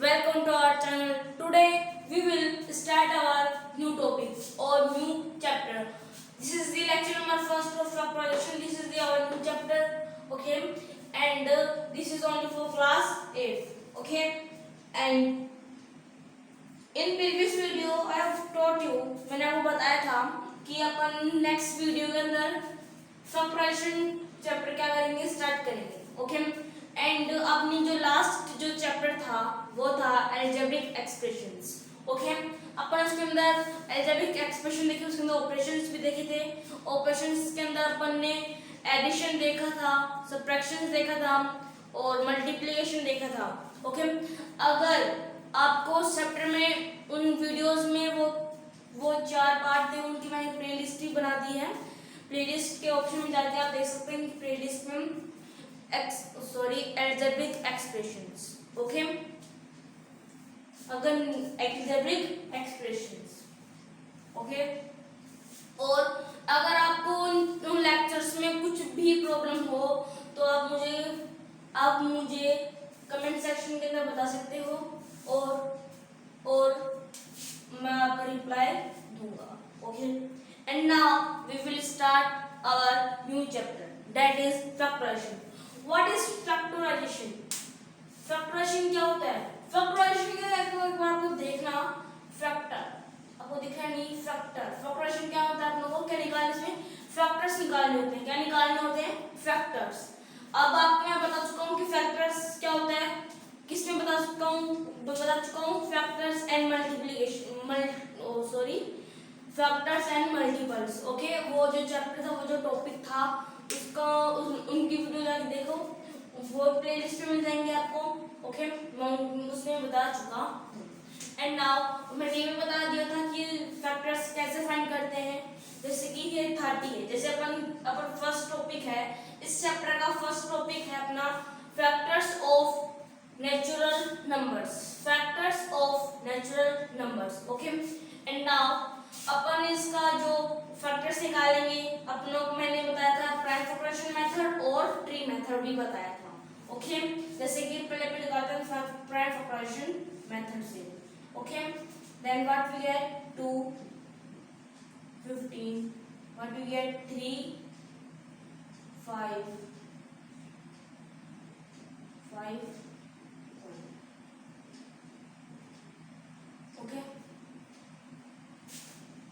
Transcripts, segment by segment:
welcome to our channel. Today we will start our new topic or new chapter. This is the lecture number first of our projection. This is our new chapter, okay? And this is only for class 8, okay? And in previous video I have taught you, मैंने आपको बताया था कि अपन next video के अंदर factorisation chapter क्या करेंगे, start करेंगे, ओके? एंड अपनी जो लास्ट जो चैप्टर था वो था अलजेब्रिक एक्सप्रेशंस, ओके? अपन उसके अंदर अलजेब्रिक एक्सप्रेशन देखे, उसके अंदर ऑपरेशंस भी देखे थे। ऑपरेशंस के अंदर अपन ने एडिशन देखा था, सबट्रैक्शंस देखा था और मल्टीप्लिकेशन देखा था, ओके? अगर आपको चैप्टर में उन वीडियोस में वो 4 पार्ट थे, उनकी मैंने प्लेलिस्ट ही बना दी है। प्लेलिस्ट के ऑप्शन में जाके आप देख सकते हैं कि प्लेलिस्ट में अलजेब्रिक एक्सप्रेशंस, ओके? अगर अलजेब्रिक एक्सप्रेशंस, ओके? और अगर आपको उन लेक्चर्स में कुछ भी प्रॉब्लम हो तो आप मुझे कमेंट सेक्शन के अंदर बता सकते हो और मैं आपका रिप्लाई दूंगा, okay? And now we will start our new chapter, that is factorisation. What is factorisation? Factorisation क्या होता है? फैक्टराइजेशन क्या है, एक बार आपको देखना। फैक्टर आपको दिख रहा नहीं? फैक्टराइजेशन क्या होता है? आप लोगों को क्या निकालने, इसमें फैक्टर्स निकालने होते हैं। क्या निकालने होते हैं? फैक्टर्स। अब आपको मैं बता चुका हूँ कि फैक्टर्स क्या होता है, किसमें बता चुका हूँ factors and factors and multiples, okay? वो जो चैप्टर था, वो जो टॉपिक था, उसका उनकी वीडियो जाके देखो, वो प्लेलिस्ट में मिल जाएंगे आपको, ओके? मैं उसमें बता चुका हूँ। एंड नाउ मैंने ये भी बता दिया था कि फैक्टर्स कैसे फाइंड करते हैं। जैसे कि ये 30 है, जैसे अपन फर्स्ट टॉपिक है, इस चैप्टर का फर्स्ट टॉपिक है अपना factors of natural numbers, factors of natural numbers, okay? And now अपन इसका जो फैक्टर्स निकालेंगे, अपनों को मैंने बताया था प्राइम फैक्टराइजेशन मेथड और ट्री मेथड भी बताया था, ओके? जैसे कि पहले निकालते हैं प्राइम फैक्टराइजेशन मेथड से, okay? Then what we get 2 15, what we get 3 5 5 okay?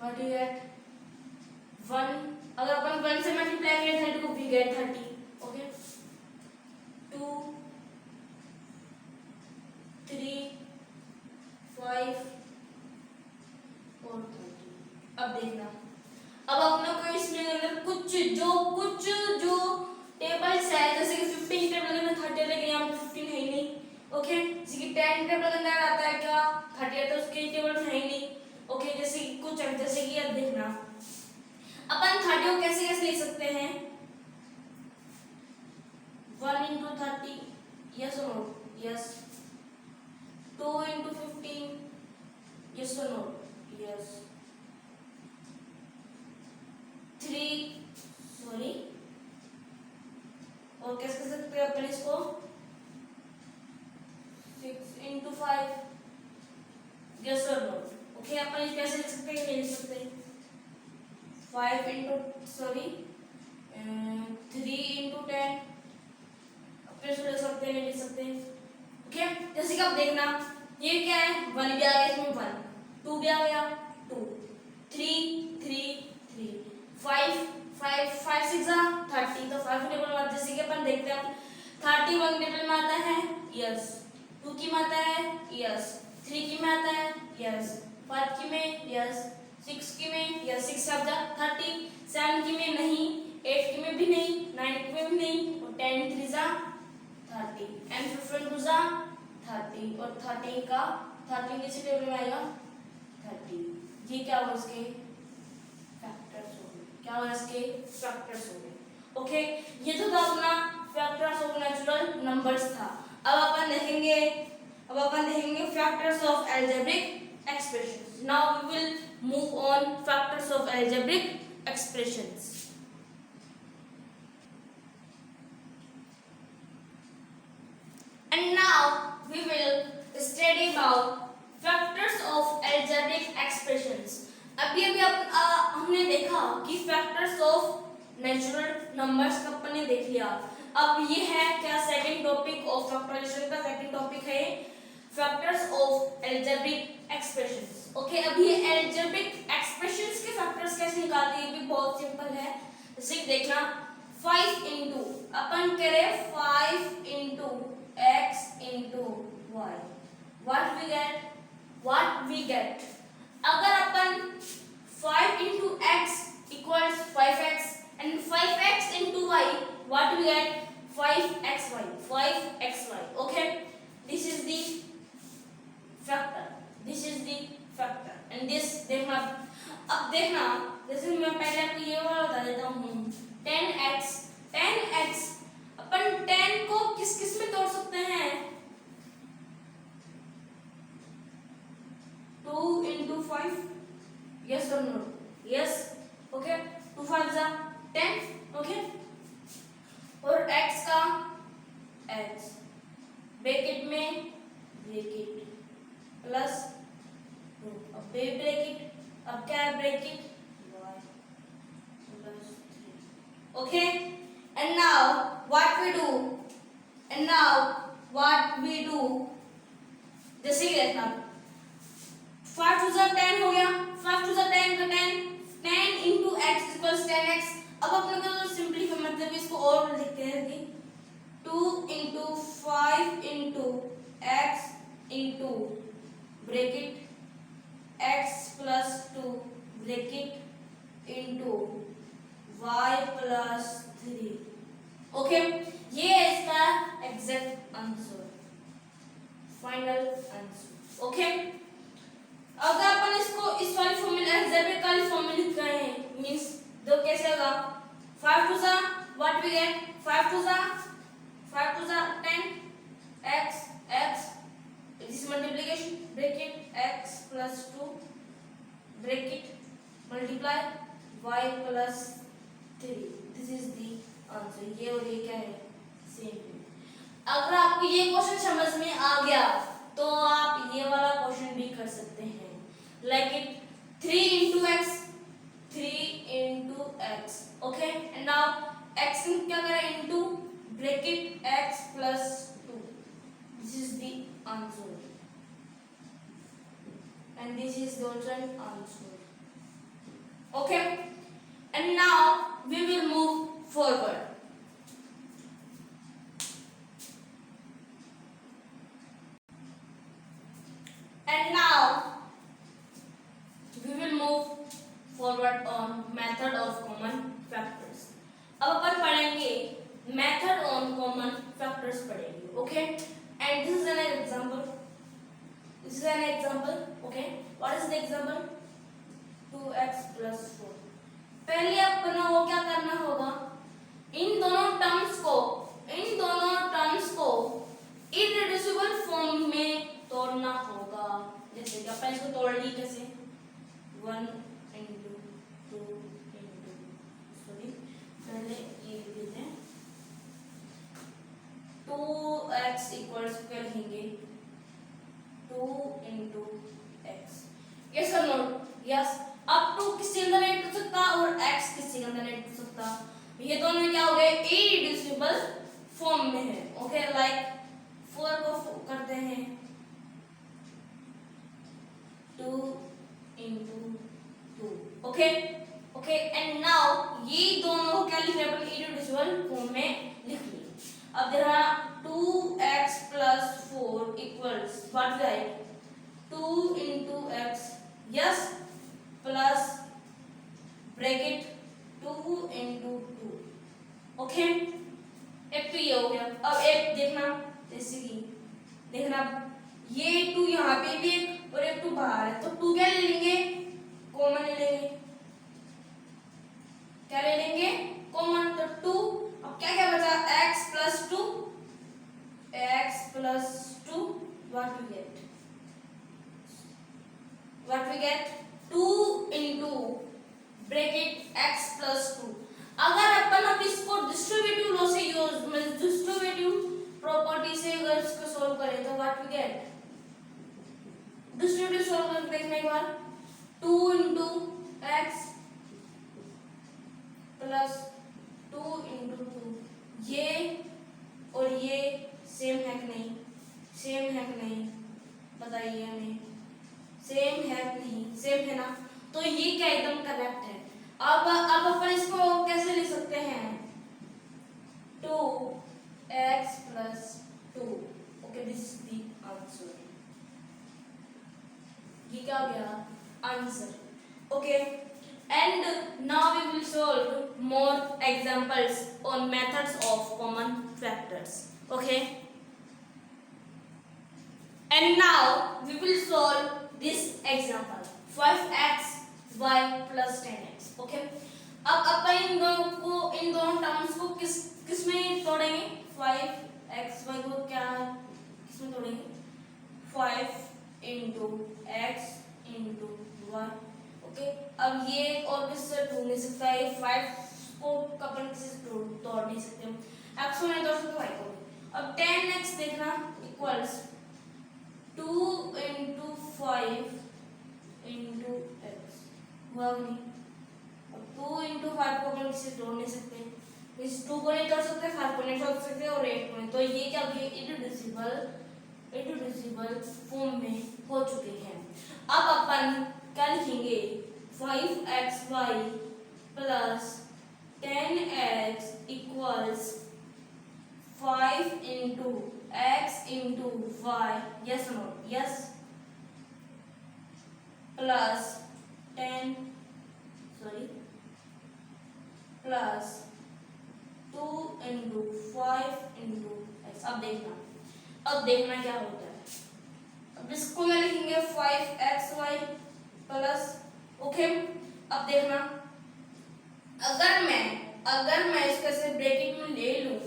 What we get 1, अगर अपन 1 से मल्टीप्लाई करें 30 को, वी गेट 30, ओके? 2 3 5 और 30। अब देखना, अब अपने को इसमें अगर कुछ जो टेबल्स है, जैसे कि 15 टेबल में 30, लेकिन यहाँ पे 15 है ही नहीं, ओके? जैसे कि 10 टेबल के अंदर आता है क्या 30, तो उसके टेबल में है ही नहीं, ओके? जैसे कि अब देखना, अपन 30 को कैसे लिख सकते हैं? 1 into 30, yes or no? Yes. 2 into 15, yes or no? Yes. 3 और कैसे कर सकते हैं अपन इसको? 6 into 5, yes or no? Okay, अपन कैसे लिख सकते हैं? नहीं लिख सकते। 5 into 3 into 10, फिर से लिख सकते हैं? नहीं लिख सकते, ओके? जैसे कि आप देखना, ये क्या है? 1 भी आ गया इसमें, 1 2 भी आ गया 2 3 3 3 5 5 5 6 30, तो 5 टेबल में आता है। जैसे कि अपन देखते हैं 31 टेबल में आता है, यस। 2 की में आता है, यस। 3 की में आता है, यस। 5 की में, यस। 6 की में, यस। 6 से 30, 7 की में नहीं, 8 की में भी नहीं, 9 की में भी नहीं, और 10 3 30 एंड 15 2 30, और 13 किसी टेबल में आएगा 30। ये क्या होगा? इसके फैक्टर्स हो गए। क्या होगा? इसके फैक्टर्स हो गए, ओके? ये तो था अपना फैक्टर्स ऑफ नेचुरल नंबर्स था। अब अपन देखेंगे factors of algebraic expressions. Now we will move on factors of algebraic expressions. And now we will study now factors of algebraic expressions. अभी अभी हमने देखा कि फैक्टर्स ऑफ नेचुरल नंबर्स का अपन ने देख लिया। अब ये है क्या सेकंड टॉपिक ऑफ फैक्टराइजेशन का सेकंड टॉपिक है factors of algebraic expressions. Okay, अब ये algebraic एक्सप्रेशंस के फैक्टर्स कैसे निकालते हैं, ये भी बहुत सिंपल है। जैसे देखना 5 इंटू अपन करें 5 into x into y, what we get अगर अपन 5 into x equals 5x and 5x into y, what we get 5xy. Okay, this is the factor and this देखना। अब देखना जैसे मैं पहले आपको ये वाला बता देता हूँ 10x अपन 10 को किस किस में तोड़ सकते हैं 2 into 5, yes or no? Yes. Okay, 2 5 जा 10. Okay, और x का x ब्रैकेट में ब्रैकेट प्लस अब ब्रैकेट अब क्या है bracket y plus 3. Okay, and now what we do जैसे कि देखना 5 to the 10 हो गया, 5 to the 10 का 10 into x equals 10x। अब अपने को तो सिंपलीफाई मतलब इसको और लिखते हैं कि 2 into 5 into x into bracket x plus 2 bracket into y plus 3। Okay, ये है इसका exact answer, final answer. Okay, अगर अपन इसको इस वाली फॉर्मूला algebraic वाली फॉर्मूला लिख रहे हैं मींस दो कैसे होगा 5 to the what we get 5 to the 10 x this multiplication bracket x plus 2 bracket multiply y plus 3, this is the answer। ये और ये क्या है सेम। अगर आपको ये क्वेश्चन समझ में आ गया तो आप ये वाला क्वेश्चन भी कर सकते हैं like it 3 into x। okay, and now x क्या करें into bracket x plus 2, this is the answer and this is the also an answer। okay, and now we will move forward। and now we will move forward on method of common factors। अब अपन पढ़ेंगे method on common factors पढ़ेंगे। okay, and this is an example। okay, what is the example 2x plus 4। पहले अपन को क्या करना होगा इन दोनों terms को इररेड्यूसिबल फॉर्म में तोड़ना होगा। जैसे कि अपन इसको तोड़ ली कैसे 1 into 2 into सॉरी पहले ये लिखते हैं 2x इक्वल्स क्या लिखेंगे 2 into x। यस और नो? यस। अब 2 किसके अंदर ऐड हो सकता और x किसके अंदर ऐड हो सकता, ये दोनों क्या हो गए इररेड्यूसिबल फॉर्म में है। ओके, लाइक 4 को करते हैं 2 into 2। Okay okay, and now ये दोनों क्या लिख रहे हैं अपन इररेड्यूसिबल फॉर्म में लिख लिए। अब देखा 2x plus 4 equals what we write 2 into x, yes, plus bracket 2 into 2। Okay, एक तो ये हो गया। अब एक देखना जैसे कि देखना ये 2 यहाँ पे भी एक और एक 2 बाहर है, तो 2 क्या ले लेंगे कॉमन ले लेंगे, क्या ले लेंगे कॉमन, तो 2। अब क्या क्या बचा x plus 2 what we get 2 into bracket x plus 2। अगर अपन अब इसको डिस्ट्रीब्यूटिव लॉ से यूज डिस्ट्रीब्यूटिव प्रॉपर्टी से अगर इसको सॉल्व करें तो what we get distributive solve करके देखना एक बार। 2 इंटू एक्स प्लस 2 इंटू 2, ये और ये सेम है कि नहीं? सेम है कि नहीं बताइए हमें, सेम है कि नहीं? सेम है ना, तो ये क्या एकदम करेक्ट है। अब अपन इसको कैसे लिख सकते हैं? 2x plus 2, okay, this is the answer. ये क्या हो गया? Answer. Okay, and now we will solve more examples on methods of common factors. Okay, and now we will solve this example 5xy plus 10x। Okay, अब अपन इन दोनों terms को किस में तोड़ेंगे? 5xy को क्या किसमें तोड़ेंगे? 5 into x into y. Okay, अब ये और किससे तोड़ नहीं सकता है? 5 को अपन किसी से तोड़ नहीं सकते हम, एक्स को नहीं तोड़ सकते, वाई को भी। अब 10x देखना इक्वल्स 2 इंटू 5 इंटू एक्स, हुआ नहीं? अब 2 इंटू 5 को अपन किसी से तोड़ नहीं सकते, इस 2 को नहीं तोड़ सकते, 5 को नहीं तोड़ सकते और 8 को नहीं, तो ये क्या हो गया? इररिड्यूसिबल फॉर्म में हो चुके हैं। अब अपन क्या लिखेंगे? 5xy plus 10x equals 5 into x into y, yes no? Yes, plus 10 plus 2 into 5 into x. अब देखना क्या होता है। अब इसको क्या लिखेंगे? 5xy प्लस, ओके, अब देखना, अगर मैं इसको ऐसे ब्रैकेट में ले लूं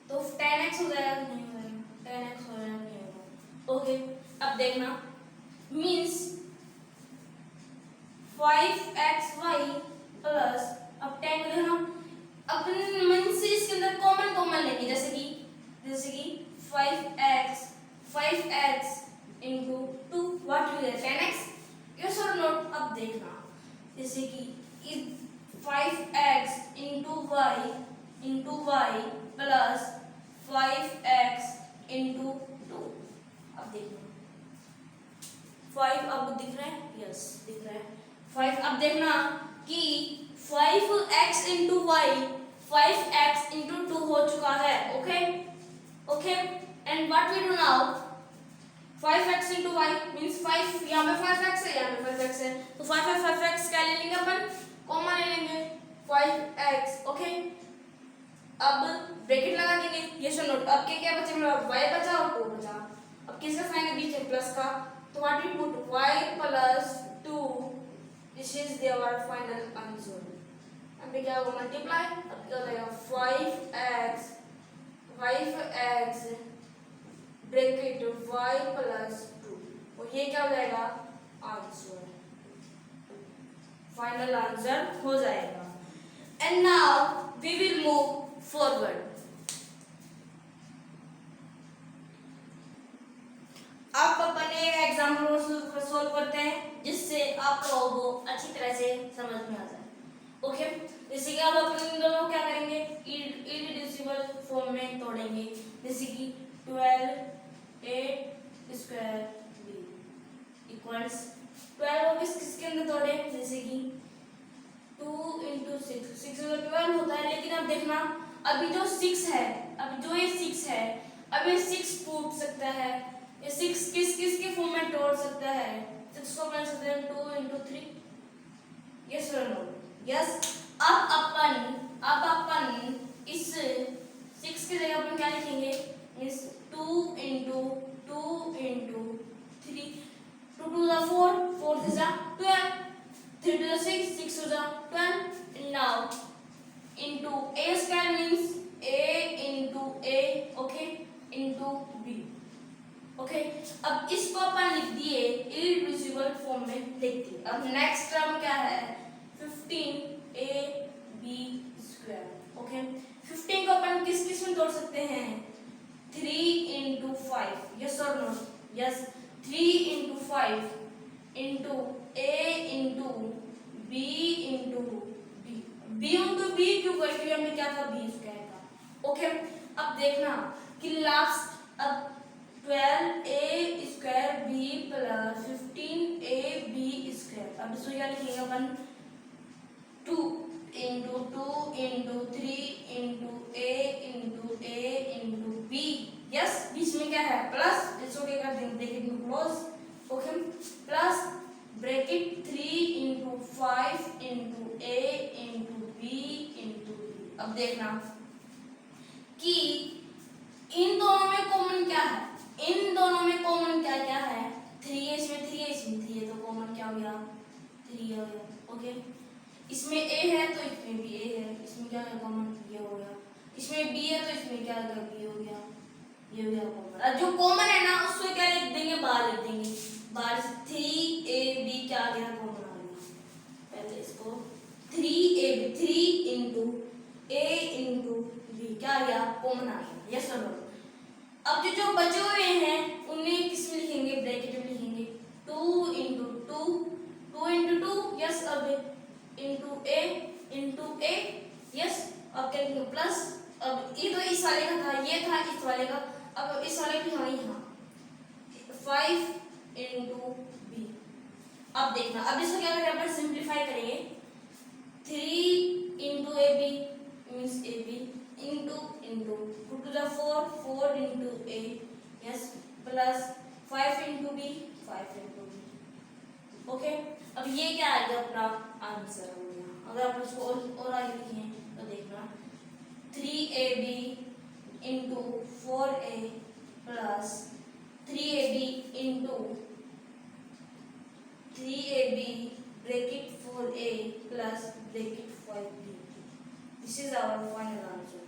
तो 10x हो जाएगा कि नहीं हो जाएगा? 10x हो जाएगा नहीं होगा? ओके, अब देखना, मींस 5xy प्लस, अब 10 को देखना, अपन मींस इसके अंदर कॉमन लेंगे, जैसे कि 5x into 2, what will get? 10x, yes और नॉट? अब देखना, जैसे कि 5x into Y plus 5x into 2। अब देखना 5 अब दिख रहा है? यस, दिख रहा है 5। अब देखना कि 5x into Y 5x into 2 हो चुका है। Okay, and what we do now? 5x into y means 5, यहाँ पे 5x है, यहाँ पे 5x है, तो 5x क्या ले लेंगे अपन? कॉमन ले लेंगे 5x। ओके, अब ब्रैकेट लगा देंगे, यस और नोट? अब क्या बचेगा? y बचा और 2 बचा। अब किसका साइन है बीच में? प्लस का, तो what we put? y plus 2, this is their final answer. अब क्या होगा? मल्टीप्लाई, अब क्या हो जाएगा? 5x ब्रैकेट y प्लस 2, और ये क्या हो जाएगा? आंसर, फाइनल आंसर हो जाएगा। And now we will move forward. अब अपन एक एग्जाम्पल सॉल्व करते हैं जिससे आप लोगों को अच्छी तरह से समझ में आ जाए। ओके, जैसे कि अब अपन इन दोनों क्या करेंगे? इररिड्यूसिबल फॉर्म में तोड़ेंगे, जैसे कि 12 स्क्वायर b इक्वल्स 12 को किसके अंदर तोड़े? जैसे कि 2 इंटू 6 12 होता है, लेकिन अब देखना, अभी जो 6 है, अब जो ये 6 है, अब ये 6 टूट सकता है, ये 6 किसके फॉर्म में तोड़ सकता है? 6 को बना सकते हैं 2 इंटू 3, यस और नो? यस। अब अपन इस 6 की जगह अपन क्या लिखेंगे? इस 2 into 3, 2 to the 4, 4 to the 12, 3 to the 6, 6 to the 12, and now into a square means a into a, okay, into b, okay। अब इसको अपन लिख दिए इररिड्यूसिबल फॉर्म में लिख दिए। अब नेक्स्ट टर्म क्या है? 15ab square, okay. 15 को अपन किस में तोड़ सकते हैं? 3 into 5, यस और no? Yes, 3 into 5 B into B क्यों करती है, हमें क्या था बी स्क्वायर का। ओके अब देखना कि लास्ट अब 12a square B plus 15ab square, अब इसको क्या लिखेंगे अपन 2 into 2 into 3 into a into b। Yes बीच में क्या है प्लस, इसको क्या कर देंगे ब्रैकेट में close. Okay plus bracket 3 into 5 into a into b into b। अब देखना कि इन दोनों में कॉमन क्या है, इन दोनों में कॉमन क्या क्या है, 3 है इसमें, 3 है इसमें, 3 है तो कॉमन क्या हो गया 3 हो गया। ओके इसमें a है तो इसमें भी a है, इसमें क्या है कॉमन ये हो गया, इसमें b है तो इसमें क्या है b हो गया, ये हो गया कॉमन। अब जो कॉमन है ना उसको क्या लिख देंगे बाहर लिख देंगे, बाहर से 3ab क्या आ गया कॉमन आ गया। पहले इसको 3ab 3 into a into b क्या आ गया कॉमन आ गया। यस और नो। अब जो बचे हुए हैं उन्हें किस में लिखेंगे ब्रैकेट में लिखेंगे 2 इंटू 2 2 इंटू 2 यस, अब इंटू a यस, अब क्या लिखेंगे प्लस, अब ये तो इस वाले का था, ये था इस वाले का, अब इस वाले की हाँ यहाँ 5 इंटू b। अब देखना अब इसको क्या करेंगे अपन सिंप्लीफाई करेंगे 3 into A B means A B into into 2 to the 4 4 into a yes plus 5 into b 5 into b। Okay अब ये क्या आ गया अपना आंसर हो गया। अगर आप इसको और आगे लिखें तो देखना 3ab into 4a plus 3ab into 3ab bracket 4a plus bracket 5b। This is our final answer.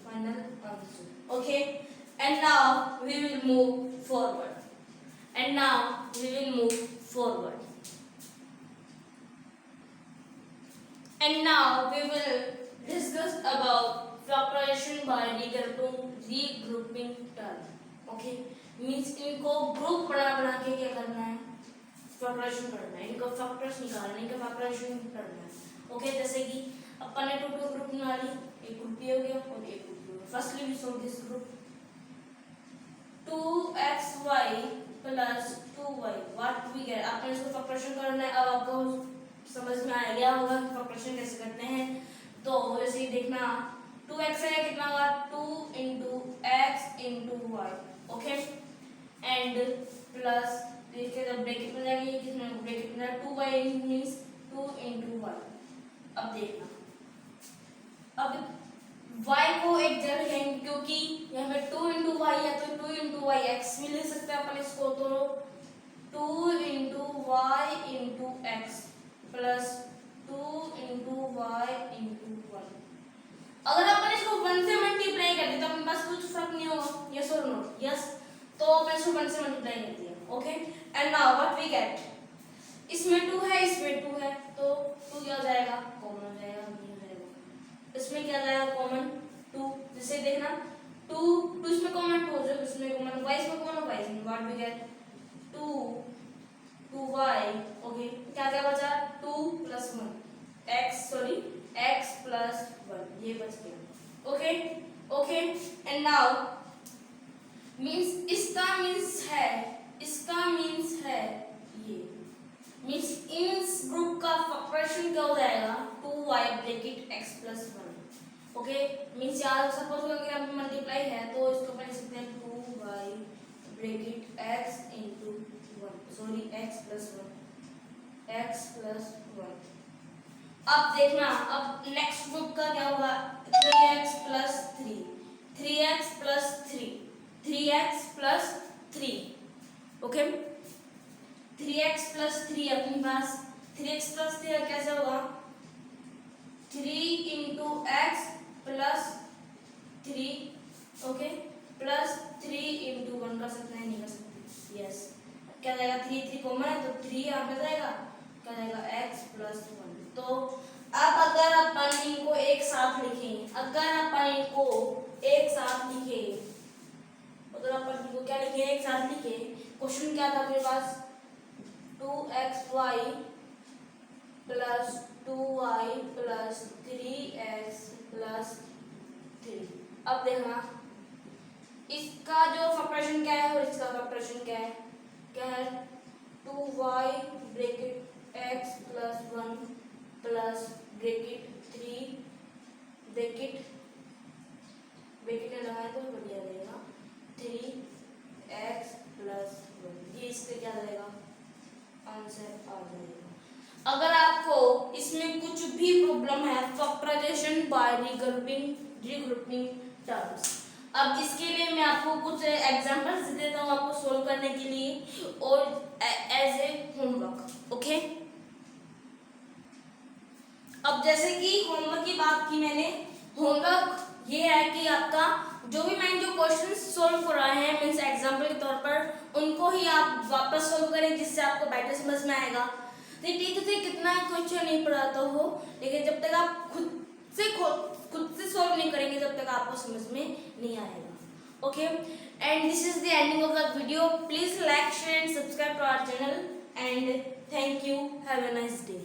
Final answer. Okay, and now we will move forward. And now we will move forward. And now we will discuss about factorization by regrouping term. Okay, means इनको group बना के क्या करना है factorisation करना है, इनका factors निकालना है, इनका फैक्टराइजेशन करना है। ओके जैसे कि अपन ने टू ग्रुप बना ली, एक ग्रुप ये हो गया और एक ग्रुप ये हो गया। Firstly we solve this group 2xy plus 2y what we get. आपने इसको फैक्टराइजेशन करना है, अब आपको समझ में आ गया होगा कि फैक्टराइजेशन कैसे करते हैं। तो जैसे ही देखना 2x है कितना होगा 2 into x into y। Okay and plus देखिए जब ब्रैकेट में जाएगी ये कितना ब्रैकेट में 2y मींस 2 इंटू y। अब देखना अब y को एक जगह लिखेंगे क्योंकि यहाँ पे 2 इंटू वाई है तो 2 इंटू वाई एक्स भी ले सकते हैं अपन इसको, तो 2 into y into x plus 2 into y into one. अगर अपन इसको 1 से मल्टीप्लाई कर दे तो अपने पास कुछ फर्क नहीं होगा, यस और नो यस, तो अपन इसको 1 से मल्टीप्लाई कर दिया। Okay and now what we get, इसमें 2 है इसमें 2 है तो 2 क्या हो जाएगा कॉमन हो जाएगा, नहीं हो जाएगा। इसमें क्या आ जाएगा कॉमन 2, जैसे देखना 2 इसमें कॉमन 2 हो जाएगा, इसमें कॉमन y इसमें कॉमन y इसमें what we get 2y। Okay क्या क्या बचा 2 प्लस 1 x प्लस 1 ये बच गया। Okay okay and now means इसका मींस है ये मींस इस ग्रुप का फैक्टराइजेशन क्या हो जाएगा 2y bracket x plus 1। Okay means यार सपोज अगर यहाँ पे मल्टीप्लाई है तो इसको अपन लिख सकते हैं 2y bracket x into 1 sorry x plus 1। अब देखना अब नेक्स्ट ग्रुप का क्या होगा 3x plus 3 3x plus 3 3x plus 3। Okay 3x plus 3 अपने पास 3x प्लस 3 कैसे होगा 3 into x plus 3 okay plus 3 into 1 कर सकते हैं नहीं कर सकते यस क्या जाएगा 3 कॉमन है तो 3 यहाँ पे जाएगा क्या जाएगा x प्लस 1। तो अब अगर अपन इनको एक साथ लिखें अगर अपन इनको क्या लिखे एक साथ लिखे क्वेश्चन क्या था अपने पास y plus 2y plus 3x plus 3। अब देखना इसका जो फैक्टराइजेशन क्या है और इसका फैक्टराइजेशन क्या है 2y bracket x plus 1 plus bracket 3 bracket में लगाए तो बढ़िया रहेगा 3x प्लस 1। ये इसका क्या रहेगा आंसर आ जाएगा। अगर आपको इसमें कुछ भी प्रॉब्लम है फैक्टराइजेशन बाय रीग्रुपिंग टर्म्स, अब इसके लिए मैं आपको कुछ एग्जांपल्स देता हूँ आपको सोल्व करने के लिए और एज ए होमवर्क। ओके, अब जैसे कि होमवर्क की बात की मैंने, होमवर्क ये है कि आपका जो भी मैंने जो क्वेश्चन सोल्व कराए हैं मीन्स एग्जाम्पल के तौर पर उनको ही आप वापस सोल्व करें जिससे आपको बेटर समझ में आएगा। ठीक है, कितना क्वेश्चन नहीं पढ़ाता हो लेकिन जब तक आप खुद से सोल्व नहीं करेंगे तब तक आपको समझ में नहीं आएगा। Okay, and this is the ending of the video. Please like share and subscribe to our channel and thank you. Have a nice day.